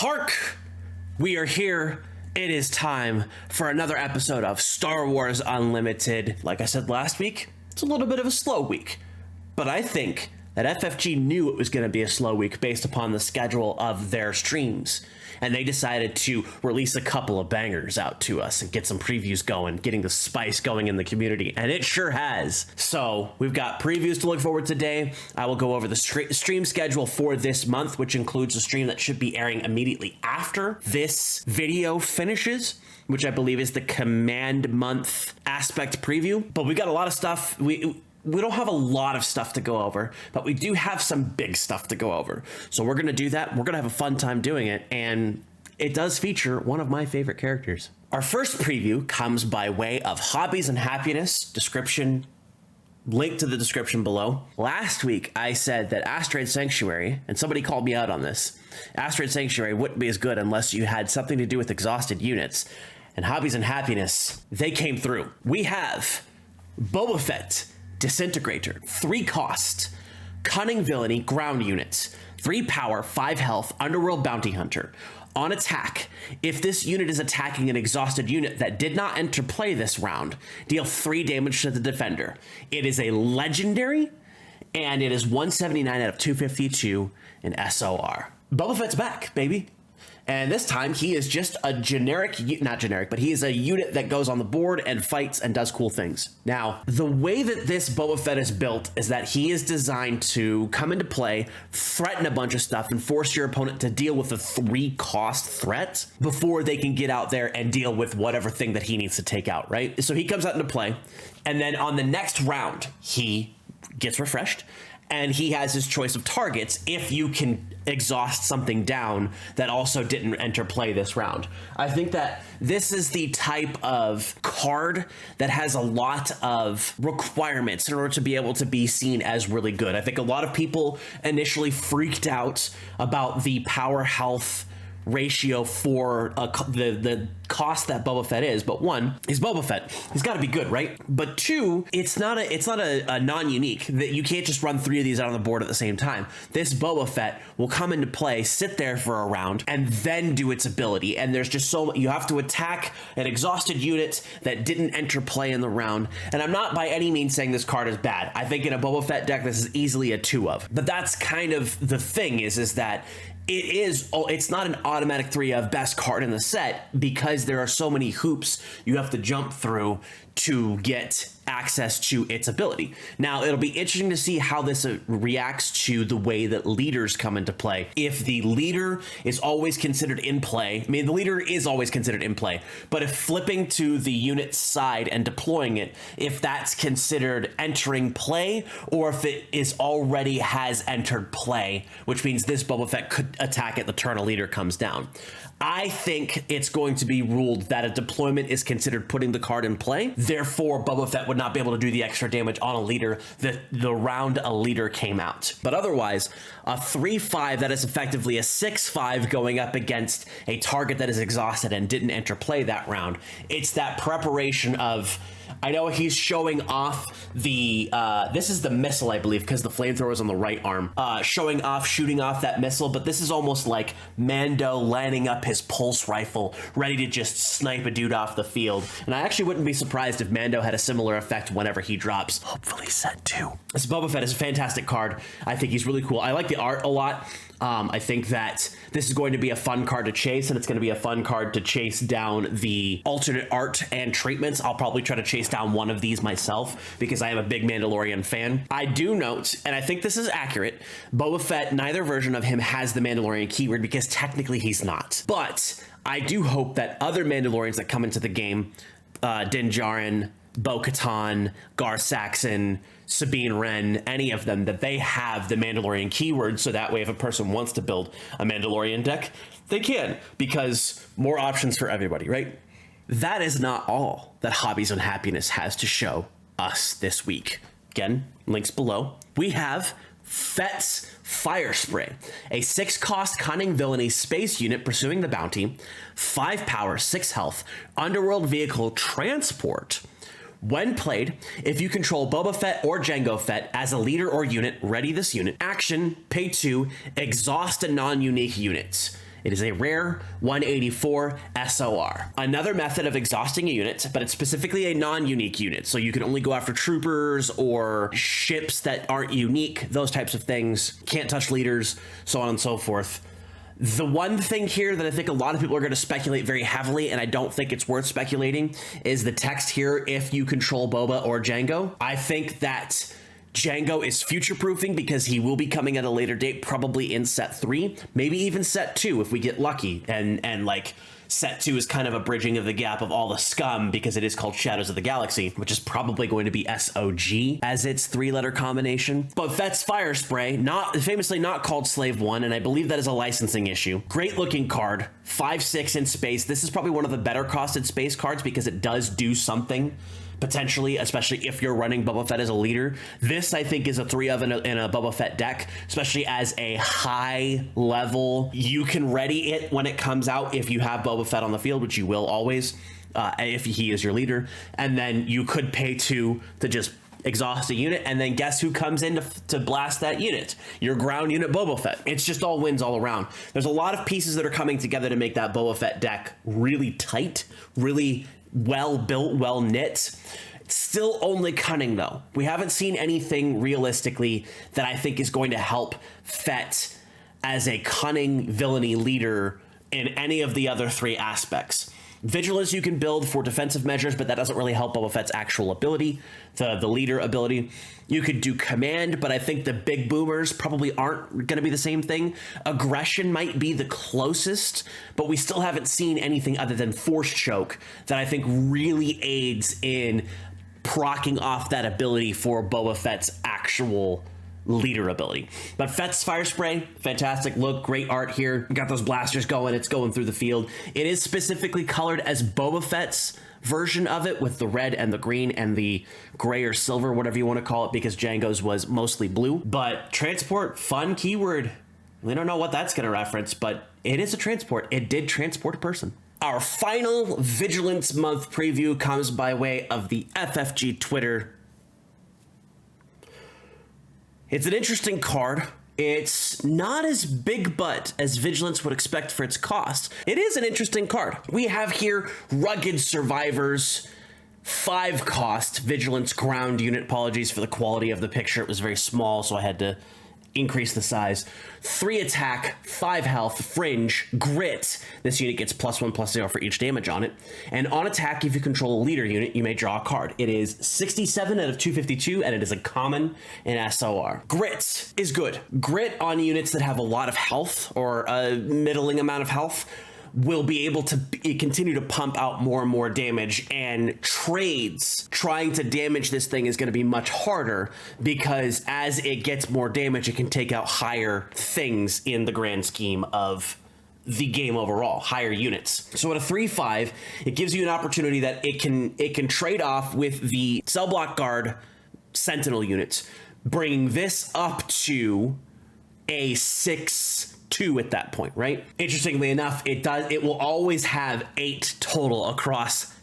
HARK! We are here. It is time for another episode of Star Wars Unlimited. Like I said last week, it's a little bit of a slow week, but I think that FFG knew it was going to be a slow week based upon the schedule of their streams, and they decided to release a couple of bangers out to us and get some previews going, getting the spice going in the community, and it sure has. So we've got previews to look forward to today. I will go over the stream schedule for this month, which includes a stream that should be airing immediately after this video finishes, which I believe is the Command Month aspect preview. But we got a lot of stuff. We don't have a lot of stuff to go over, but we do have some big stuff to go over. So we're going to do that. We're going to have a fun time doing it. And it does feature one of my favorite characters. Our first preview comes by way of Hobbies and Happiness, description, link to the description below. Last week, I said that Asteroid Sanctuary, and somebody called me out on this, Asteroid Sanctuary wouldn't be as good unless you had something to do with exhausted units. And Hobbies and Happiness, they came through. We have Boba Fett, Disintegrator, 3 cost, Cunning Villainy, ground units, 3 power, 5 health, Underworld Bounty Hunter. On attack, if this unit is attacking an exhausted unit that did not enter play this round, deal 3 damage to the defender. It is a legendary, and it is 179 out of 252 in SOR. Boba Fett's back, baby. And this time, he is just a generic, not generic, but he is a unit that goes on the board and fights and does cool things. Now, the way that this Boba Fett is built is that he is designed to come into play, threaten a bunch of stuff, and force your opponent to deal with a 3-cost threat before they can get out there and deal with whatever thing that he needs to take out, right? So he comes out into play, and then on the next round, he gets refreshed, and he has his choice of targets if you can exhaust something down that also didn't enter play this round. I think that this is the type of card that has a lot of requirements in order to be able to be seen as really good. I think a lot of people initially freaked out about the power health ratio for the cost that Boba Fett is, but 1, he's Boba Fett. He's got to be good, right? But 2, it's not a non-unique that you can't just run 3 of these out on the board at the same time. This Boba Fett will come into play, sit there for a round, and then do its ability. And there's just you have to attack an exhausted unit that didn't enter play in the round. And I'm not by any means saying this card is bad. I think in a Boba Fett deck, this is easily a 2 of. But that's kind of the thing is that it's not an automatic 3 of best card in the set because there are so many hoops you have to jump through to get access to its ability. Now, it'll be interesting to see how this reacts to the way that leaders come into play. If the leader is always considered in play, I mean, the leader is always considered in play, but if flipping to the unit's side and deploying it, if that's considered entering play, or if it is already has entered play, which means this Boba Fett could attack it the turn a leader comes down. I think it's going to be ruled that a deployment is considered putting the card in play. Therefore, Boba Fett would not be able to do the extra damage on a leader the round a leader came out. But otherwise, a 3/5 that is effectively a 6/5 going up against a target that is exhausted and didn't enter play that round. It's that preparation of, I know he's showing off the, this is the missile, I believe, because the flamethrower is on the right arm, showing off, shooting off that missile, but this is almost like Mando lining up his pulse rifle, ready to just snipe a dude off the field. And I actually wouldn't be surprised if Mando had a similar effect whenever he drops. Hopefully set 2. This Boba Fett is a fantastic card. I think he's really cool. I like the art a lot. I think that this is going to be a fun card to chase, and it's going to be a fun card to chase down the alternate art and treatments. I'll probably try to chase down one of these myself because I am a big Mandalorian fan. I do note, and I think this is accurate, Boba Fett, neither version of him has the Mandalorian keyword because technically he's not. But I do hope that other Mandalorians that come into the game, Din Djarin, Bo-Katan, Gar Saxon, Sabine Wren, any of them, that they have the Mandalorian keyword, so that way if a person wants to build a Mandalorian deck, they can, because more options for everybody, right? That is not all that Hobbies and Happiness has to show us this week. Again, links below. We have Fett's Fire Spray, a 6-cost Cunning Villainy space unit pursuing the bounty, 5 power, 6 health, Underworld Vehicle Transport. When played, if you control Boba Fett or Jango Fett as a leader or unit, ready this unit. Action, pay 2, exhaust a non-unique unit. It is a rare 184 SOR. Another method of exhausting a unit, but it's specifically a non-unique unit. So you can only go after troopers or ships that aren't unique, those types of things. Can't touch leaders, so on and so forth. The one thing here that I think a lot of people are going to speculate very heavily, and I don't think it's worth speculating, is the text here, if you control Boba or Jango. I think that Jango is future-proofing because he will be coming at a later date, probably in set 3, maybe even set 2 if we get lucky. And like, set 2 is kind of a bridging of the gap of all the scum because it is called Shadows of the Galaxy, which is probably going to be SOG as its 3-letter combination. But Fett's Fire Spray, famously not called Slave 1, and I believe that is a licensing issue. Great looking card, 5/6 in space. This is probably one of the better costed space cards because it does do something. Potentially, especially if you're running Boba Fett as a leader. This, I think, is a 3 of in a Boba Fett deck, especially as a high level. You can ready it when it comes out if you have Boba Fett on the field, which you will always, if he is your leader. And then you could pay 2 to just exhaust a unit, and then guess who comes in to blast that unit? Your ground unit Boba Fett. It's just all wins all around. There's a lot of pieces that are coming together to make that Boba Fett deck really tight, really well built, well knit. It's still only cunning though. We haven't seen anything realistically that I think is going to help Fett as a cunning villainy leader in any of the other 3 aspects. Vigilance you can build for defensive measures, but that doesn't really help Boba Fett's actual ability, the leader ability. You could do command, but I think the big boomers probably aren't going to be the same thing. Aggression might be the closest, but we still haven't seen anything other than Force Choke that I think really aids in procking off that ability for Boba Fett's actual leader ability. But Fett's Fire Spray, fantastic look, great art here. We got those blasters going, it's going through the field. It is specifically colored as Boba Fett's version of it with the red and the green and the gray or silver, whatever you want to call it, because Jango's was mostly blue. But transport, fun keyword. We don't know what that's going to reference, but it is a transport. It did transport a person. Our final Vigilance Month preview comes by way of the FFG Twitter. It's an interesting card. It's not as big butt as Vigilance would expect for its cost. It is an interesting card. We have here Rugged Survivors, 5 cost, Vigilance ground unit. Apologies for the quality of the picture. It was very small, so I had to increase the size. 3 attack, 5 health, fringe, grit. This unit gets +1/+0 for each damage on it. And on attack, if you control a leader unit, you may draw a card. It is 67 out of 252, and it is a common in SOR. Grit is good. Grit on units that have a lot of health or a middling amount of health will be able to continue to pump out more and more damage, and trades trying to damage this thing is going to be much harder because as it gets more damage, it can take out higher things in the grand scheme of the game overall, higher units. So at a 3/5, it gives you an opportunity that it can trade off with the cell block guard sentinel units, bringing this up to a 6/2 at that point, right? Interestingly enough, it will always have 8 total across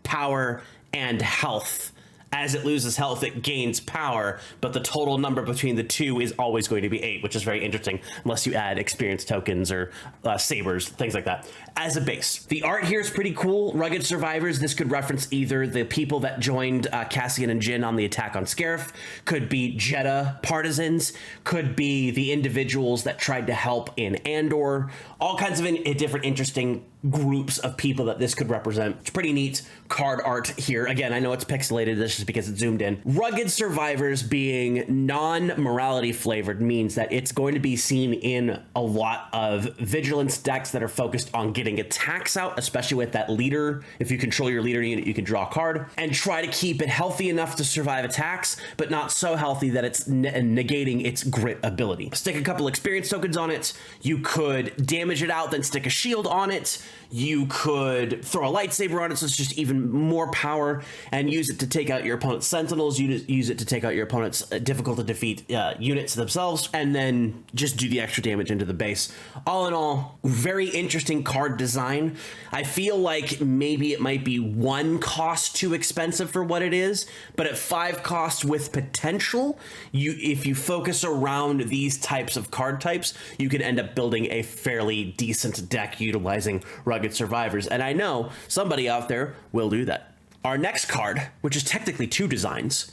power and health. As it loses health, it gains power, but the total number between the 2 is always going to be 8, which is very interesting, unless you add experience tokens or sabers, things like that, as a base. The art here is pretty cool. Rugged Survivors, this could reference either the people that joined Cassian and Jyn on the attack on Scarif, could be Jedha partisans, could be the individuals that tried to help in Andor, all kinds of different interesting groups of people that this could represent. It's pretty neat card art here. Again, I know it's pixelated, this is because it's zoomed in. Rugged Survivors being non-morality flavored means that it's going to be seen in a lot of Vigilance decks that are focused on getting attacks out, especially with that leader. If you control your leader unit, you can draw a card and try to keep it healthy enough to survive attacks, but not so healthy that it's negating its grit ability. Stick a couple experience tokens on it. You could damage it out, then stick a shield on it. You could throw a lightsaber on it, so it's just even more power, and use it to take out your opponent's sentinels, use it to take out your opponent's difficult to defeat units themselves, and then just do the extra damage into the base. All in all, very interesting card design. I feel like maybe it might be 1 cost too expensive for what it is, but at 5 costs with potential, if you focus around these types of card types, you can end up building a fairly decent deck utilizing Rugged Survivors. And I know somebody out there will do that. Our next card, which is technically 2 designs,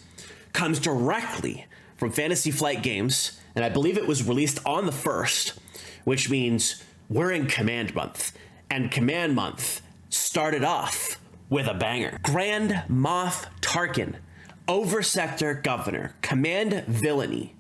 comes directly from Fantasy Flight Games, and I believe it was released on the 1st, which means we're in Command Month. And Command Month started off with a banger. Grand Moff Tarkin, Oversector Governor, Command Villainy,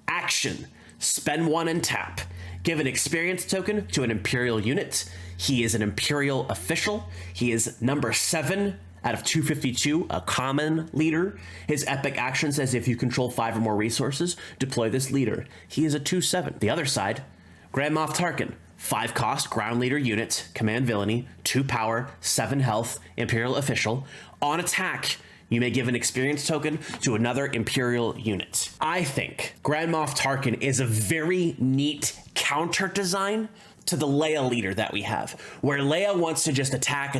Action, spend 1 and tap. Give an experience token to an Imperial unit. He is an Imperial official. He is number 7 out of 252, a common leader. His epic action says if you control 5 or more resources, deploy this leader. He is a 2/7. The other side, Grand Moff Tarkin, 5 cost, ground leader unit, command villainy, 2 power, 7 health, Imperial official. On attack, you may give an experience token to another Imperial unit. I think Grand Moff Tarkin is a very neat counter design to the Leia leader that we have, where Leia wants to just attack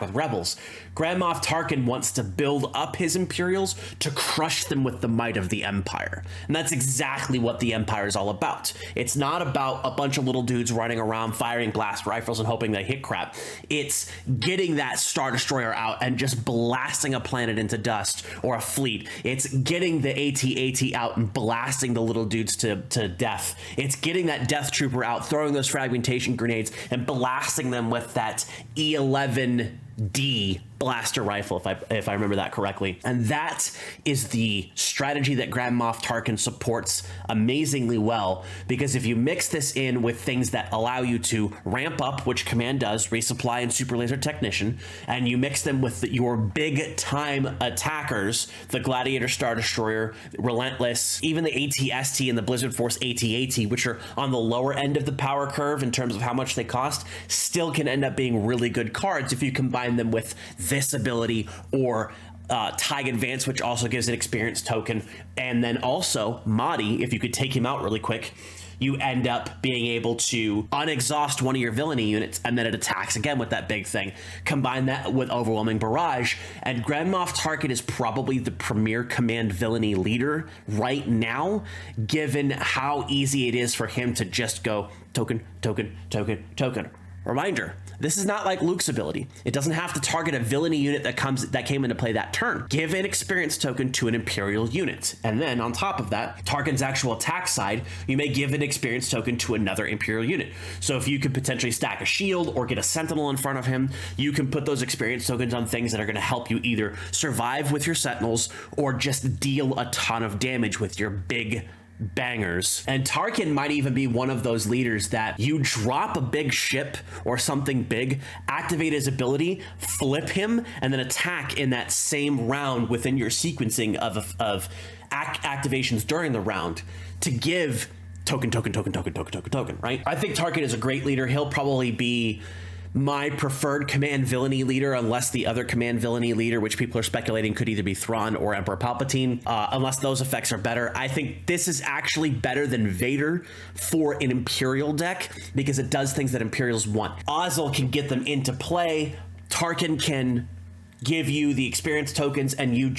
with rebels. Grand Moff Tarkin wants to build up his Imperials to crush them with the might of the Empire. And that's exactly what the Empire is all about. It's not about a bunch of little dudes running around firing blast rifles and hoping they hit crap. It's getting that Star Destroyer out and just blasting a planet into dust, or a fleet. It's getting the AT-AT out and blasting the little dudes to death. It's getting that Death Trooper out, throwing those fragmentation grenades and blasting them with that E11D blaster rifle, if I remember that correctly. And that is the strategy that Grand Moff Tarkin supports amazingly well, because if you mix this in with things that allow you to ramp up, which Command does, resupply and Super Laser Technician, and you mix them with your big time attackers, the Gladiator Star Destroyer, Relentless, even the AT-ST and the Blizzard Force AT-AT, which are on the lower end of the power curve in terms of how much they cost, still can end up being really good cards if you combine them with this ability, or TIE Advance, which also gives an experience token. And then also Mahdi, if you could take him out really quick, you end up being able to unexhaust one of your villainy units, and then it attacks again with that big thing. Combine that with Overwhelming Barrage, and Grand Moff Tarkin is probably the premier command villainy leader right now, given how easy it is for him to just go token, token, token, token. Reminder, this is not like Luke's ability. It doesn't have to target a villainy unit that came into play that turn. Give an experience token to an Imperial unit. And then on top of that, Tarkin's actual attack side, you may give an experience token to another Imperial unit. So if you could potentially stack a shield or get a sentinel in front of him, you can put those experience tokens on things that are going to help you either survive with your sentinels or just deal a ton of damage with your big bangers. And Tarkin might even be one of those leaders that you drop a big ship or something big, activate his ability, flip him, and then attack in that same round within your sequencing of activations during the round to give token, right? I think Tarkin is a great leader. He'll probably be my preferred command villainy leader, unless the other command villainy leader, which people are speculating could either be Thrawn or Emperor Palpatine, unless those effects are better. I think this is actually better than Vader for an Imperial deck, because it does things that Imperials want. Ozzel can get them into play. Tarkin can give you the experience tokens, and you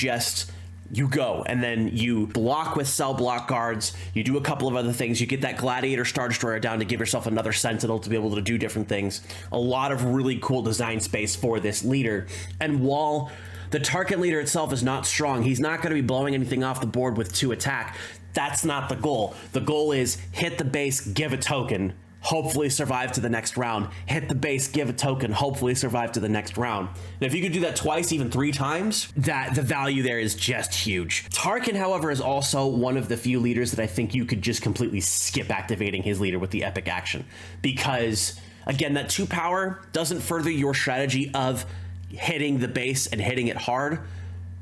go, and then you block with cell block guards, you do a couple of other things, you get that Gladiator Star Destroyer down to give yourself another Sentinel to be able to do different things. A lot of really cool design space for this leader. And while the Tarkin leader itself is not strong, he's not going to be blowing anything off the board with 2 attack. That's not the goal. The goal is hit the base, give a token, hopefully survive to the next round. Hit the base, give a token, hopefully survive to the next round. And if you could do that twice, even 3 times, that the value there is just huge. Tarkin, however, is also one of the few leaders that I think you could just completely skip activating his leader with the epic action, because again, that 2 power doesn't further your strategy of hitting the base and hitting it hard.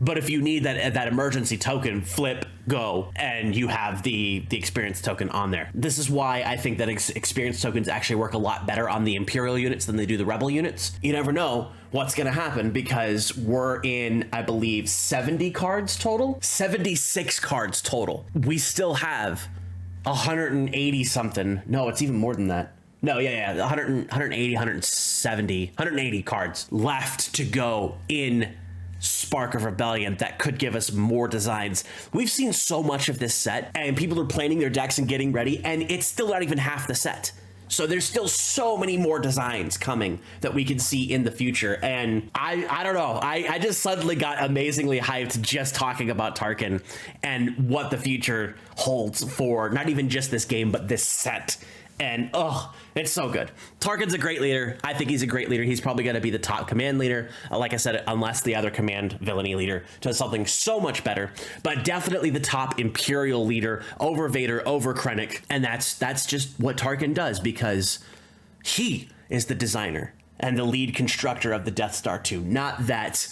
But if you need that emergency token, flip, go and you have the experience token on there. This is why I think that experience tokens actually work a lot better on the Imperial units than they do the Rebel units. You never know what's going to happen because we're in, I believe, 70 cards total, 76 cards total. We still have 180 something. No, it's even more than that. No, yeah, 180, 170, 180 cards left to go in Spark of Rebellion that could give us more designs. We've seen so much of this set and people are planning their decks and getting ready, and it's still not even half the set. So there's still so many more designs coming that we can see in the future. And I don't know. I just suddenly got amazingly hyped just talking about Tarkin and what the future holds for not even just this game, but this set. And it's so good. Tarkin's a great leader. I think he's a great leader. He's probably going to be the top command leader. Like I said, unless the other command villainy leader does something so much better, but definitely the top Imperial leader over Vader, over Krennic. And that's just what Tarkin does because he is the designer and the lead constructor of the Death Star 2, not that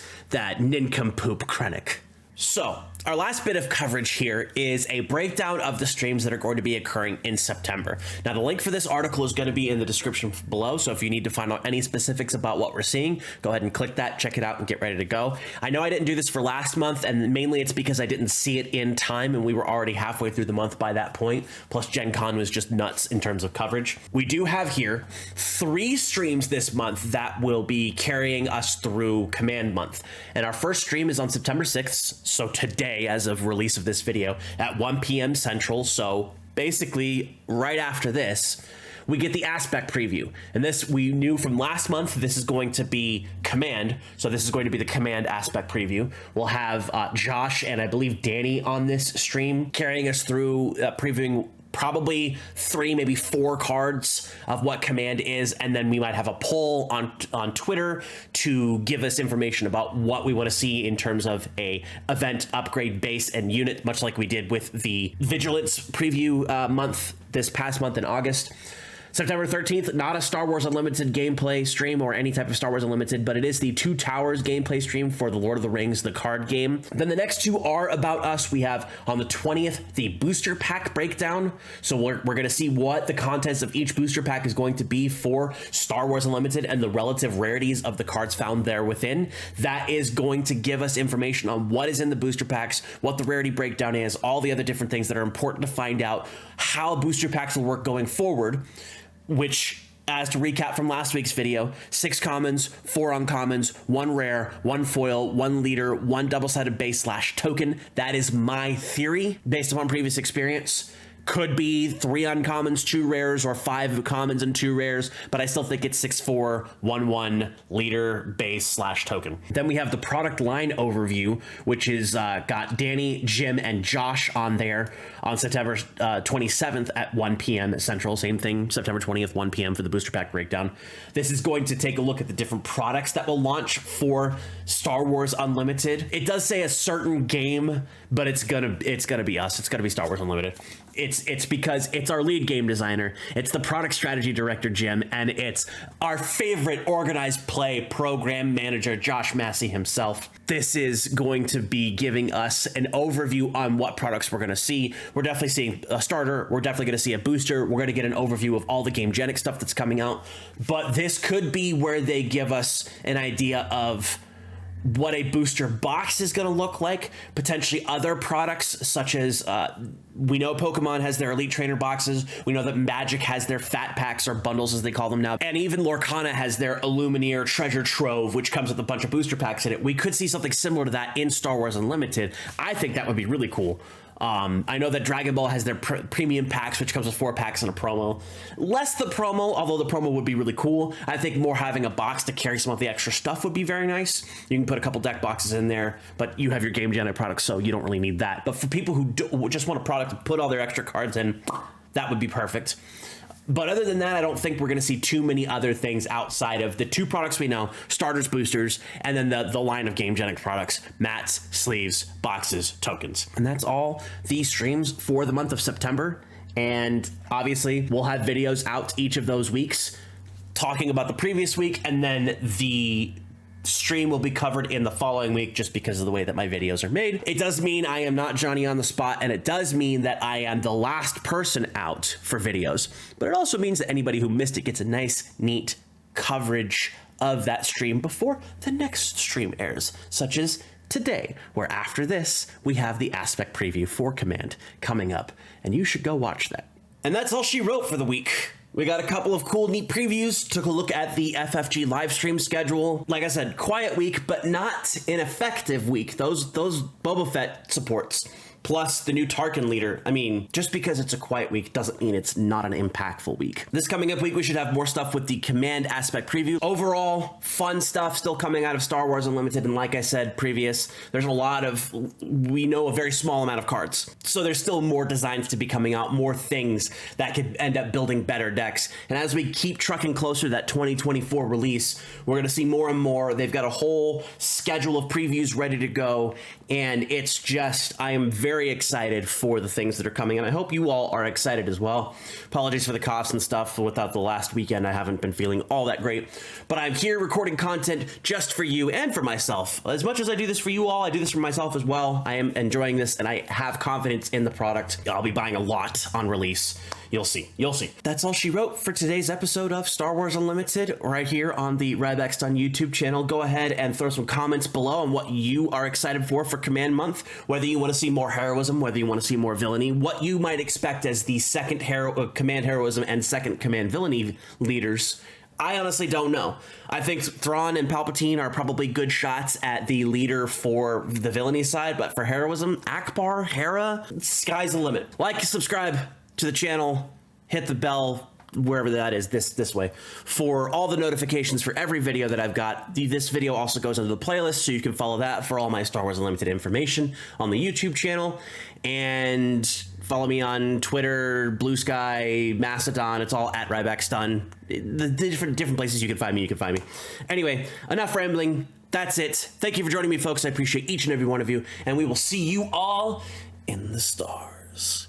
nincompoop Krennic. So our last bit of coverage here is a breakdown of the streams that are going to be occurring in September. Now, the link for this article is going to be in the description below, so if you need to find out any specifics about what we're seeing, go ahead and click that, check it out, and get ready to go. I know I didn't do this for last month, and mainly it's because I didn't see it in time, and we were already halfway through the month by that point, plus Gen Con was just nuts in terms of coverage. We do have here 3 streams this month that will be carrying us through Command Month, and our first stream is on September 6th, so today, as of release of this video, at 1 p.m. Central. So basically right after this, we get the aspect preview. And this we knew from last month, this is going to be Command. So this is going to be the Command aspect preview. We'll have Josh and I believe Danny on this stream carrying us through previewing probably 3, maybe 4 cards of what Command is, and then we might have a poll on Twitter to give us information about what we want to see in terms of a event, upgrade, base, and unit, much like we did with the Vigilance preview month this past month in August. September 13th, not a Star Wars Unlimited gameplay stream or any type of Star Wars Unlimited, but it is the Two Towers gameplay stream for the Lord of the Rings, the card game. Then the next 2 are about us. We have on the 20th, the booster pack breakdown. So we're going to see what the contents of each booster pack is going to be for Star Wars Unlimited and the relative rarities of the cards found there within. That is going to give us information on what is in the booster packs, what the rarity breakdown is, all the other different things that are important to find out, how booster packs will work going forward, which, as to recap from last week's video, 6 commons, 4 uncommons, 1 rare, 1 foil, 1 leader, 1 double-sided base / token. That is my theory based upon previous experience. Could be 3 uncommons, 2 rares, or 5 commons and 2 rares, but I still think it's 6/4, 1/1 leader, base / token. Then we have the product line overview, which is got Danny, Jim, and Josh on there on September 27th at 1 p.m. Central. Same thing, September 20th, 1 p.m. for the booster pack breakdown. This is going to take a look at the different products that will launch for Star Wars Unlimited. It does say a certain game, but it's gonna be us. It's gonna be Star Wars Unlimited. It's because it's our lead game designer, it's the product strategy director Jim, and it's our favorite organized play program manager Josh Massey himself. This is going to be giving us an overview on what products we're going to see. We're definitely seeing a starter, we're definitely going to see a booster, we're going to get an overview of all the Gamegenic stuff that's coming out, but this could be where they give us an idea of what a booster box is going to look like, potentially other products such as we know Pokemon has their Elite Trainer boxes, we know that Magic has their fat packs or bundles as they call them now, and even Lorcana has their Illumineer Treasure Trove, which comes with a bunch of booster packs in it. We could see something similar to that in Star Wars Unlimited. I think that would be really cool. I know that Dragon Ball has their premium packs, which comes with 4 packs and a promo. Less the promo, although the promo would be really cool. I think more having a box to carry some of the extra stuff would be very nice. You can put a couple deck boxes in there, but you have your Gamegenic products, so you don't really need that. But for people who just want a product to put all their extra cards in, that would be perfect. But other than that, I don't think we're going to see too many other things outside of the 2 products we know, starters, boosters, and then the line of Gamegenic products, mats, sleeves, boxes, tokens. And that's all the streams for the month of September. And obviously, we'll have videos out each of those weeks talking about the previous week and then the stream will be covered in the following week just because of the way that my videos are made. It does mean I am not Johnny on the spot, and it does mean that I am the last person out for videos. But it also means that anybody who missed it gets a nice, neat coverage of that stream before the next stream airs, such as today, where after this, we have the aspect preview for Command coming up, and you should go watch that. And that's all she wrote for the week. We got a couple of cool, neat previews, took a look at the FFG live stream schedule. Like I said, quiet week, but not an effective week. Those Boba Fett supports, plus the new Tarkin leader. I mean, just because it's a quiet week doesn't mean it's not an impactful week. This coming up week, we should have more stuff with the Command aspect preview. Overall, fun stuff still coming out of Star Wars Unlimited, and like I said previous, there's a lot of, we know a very small amount of cards. So there's still more designs to be coming out, more things that could end up building better decks. And as we keep trucking closer to that 2024 release, we're gonna see more and more. They've got a whole schedule of previews ready to go, and it's just, I am very excited for the things that are coming, and I hope you all are excited as well. Apologies for the coughs and stuff. Without the last weekend, I haven't been feeling all that great, but I'm here recording content just for you and for myself. As much as I do this for you all, I do this for myself as well. I am enjoying this, and I have confidence in the product. I'll be buying a lot on release. You'll see. You'll see. That's all she wrote for today's episode of Star Wars Unlimited right here on the RybackStun YouTube channel. Go ahead and throw some comments below on what you are excited for Command Month, whether you want to see more heroism, whether you want to see more villainy, what you might expect as the second Command heroism and second Command villainy leaders. I honestly don't know. I think Thrawn and Palpatine are probably good shots at the leader for the villainy side, but for heroism, Akbar, Hera, sky's the limit. Like, subscribe to the channel, hit the bell, wherever that is, this way, for all the notifications for every video that I've got. This video also goes into the playlist, so you can follow that for all my Star Wars Unlimited information on the YouTube channel. And follow me on Twitter, Blue Sky, Mastodon. It's all at RybackStun. The different places you can find me, Anyway, enough rambling. That's it. Thank you for joining me, folks. I appreciate each and every one of you, and we will see you all in the stars.